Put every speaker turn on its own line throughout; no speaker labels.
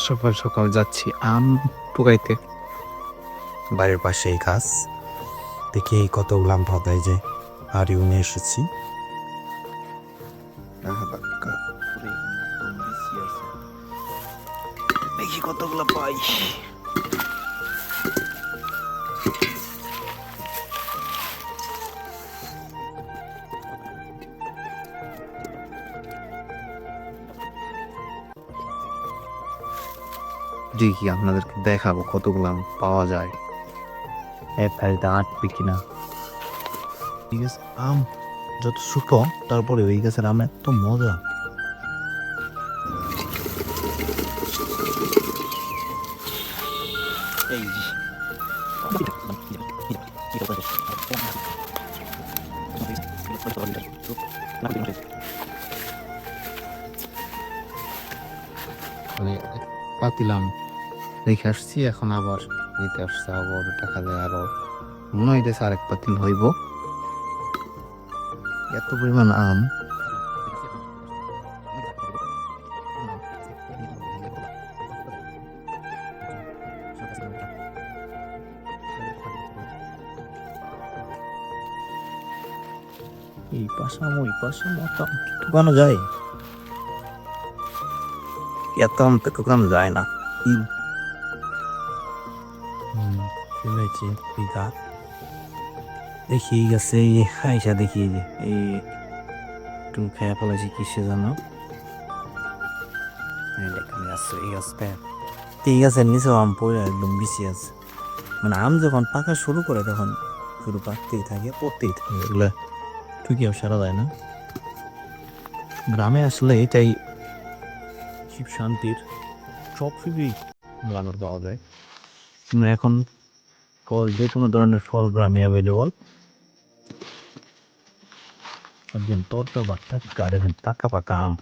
সকাল সকাল যাচ্ছি আম পোকাইতে।
বাড়ির পাশে এই গাছ দেখি কতগুলো আম পাতায় যে হাড়ি উনে এসেছি। দেখি কতগুলো পাই।
দেখি আপনাদেরকে দেখাবো কতগুলো আম পাওয়া যায়। এক হাড়িতে আটবে কিনা।
ঠিক আছে, আম যত ছোট তারপরে ওই গাছের আম এত মজা।
মানে পাতিলাম দেখে আসছি, এখন আবার নিতে আসছে, আবার দেখা যায় আরো মনে হইতেছে আরেক পাতিল হইব। এত পরিমাণ আম।
এই পাশাম ওই পাশাম এত আম কি ঢুকানো যায়?
এত আম তো ঢুকানো যায় না।
শুনেছি এই গাছ দেখি গেছে আইসা দেখি এই যে এই একটু খেয়া ফেলেছি কিসে জানো এখানে আছে এই গাছটা। এই গাছের নিচেও আম পড়ে একদম বেশি আছে, মানে আম যখন পাকা শুরু করে তখন শুরু পাকতেই থাকে পড়তেই থাকে, এগুলো ঠিকই সারা যায় না। গ্রামে আসলে এটাই শিব শান্তির সব কিছুই গ্রামের পাওয়া যায়। কিন্তু এখন ফল যে কোনো ধরনের ফল গ্রামে অ্যাভেলেবল। একদিন তোর তো বাচ্চা গার্ডেনের পাকা পাকা আম।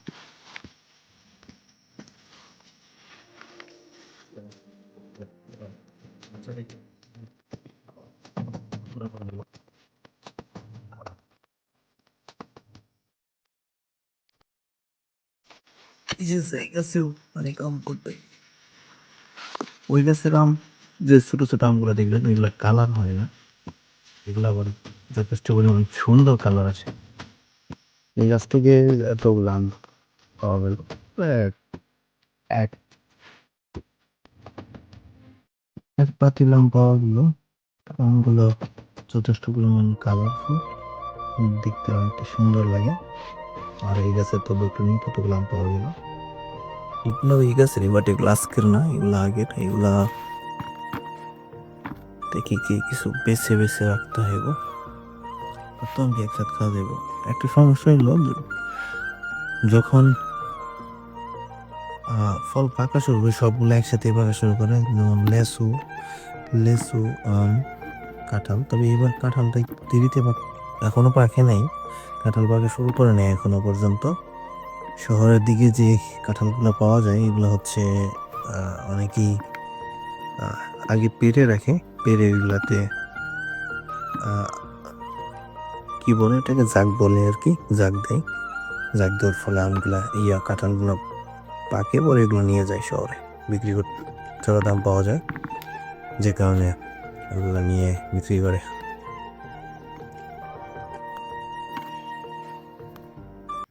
এই যে গাছেও অনেক আম করবে, ওই গাছের আম যে ছোট ছোট আমগুলো দেখবেন ওইগুলো কালার হয় না, এগুলো আবার যথেষ্ট পরিমাণ সুন্দর কালার আছে। এই গাছ থেকে এতগুলো আম পাওয়া গেল। এক এক এক পাতিল আম পাওয়া গেল। আমগুলো যথেষ্ট পরিমাণ কালারফুল, দেখতে অনেকটা সুন্দর লাগে। আর এই গাছের তো দেখলেন কতগুলো আম পাওয়া গেল। এগুলো এই গাছের, বাট এগুলো আজকের না, এগুলো আগের। এগুলা দেখি কি কিছু বেছে বেছে রাখতে হইব, তো আমি একসাথে খাওয়া যাবো। একটা সমস্যা হইলো যখন ফল পাকা শুরু করে সবগুলো একসাথে পাকা শুরু করে, যেমন লেসু লেসু আম কাঁঠাল। তবে এবার কাঁঠালটা একটু দেরিতে এখনো পাকে নাই, কাঁঠাল পাকা শুরু করে নেই এখনো পর্যন্ত। শহরের দিকে যে কাঁঠালগুলো পাওয়া যায় এগুলো হচ্ছে অনেকেই আগে পেরে রাখে, পেরে এগুলাতে কি বলে এটাকে, জাগ বলে আর কি, জাগ দেয়। জাগ দেওয়ার ফলে আমগুলা কাঁঠালগুলো পাকে, পরে এগুলো নিয়ে যায় শহরে বিক্রি করতে, চড়া দাম পাওয়া যায়, যে কারণে এগুলো নিয়ে বিক্রি করে।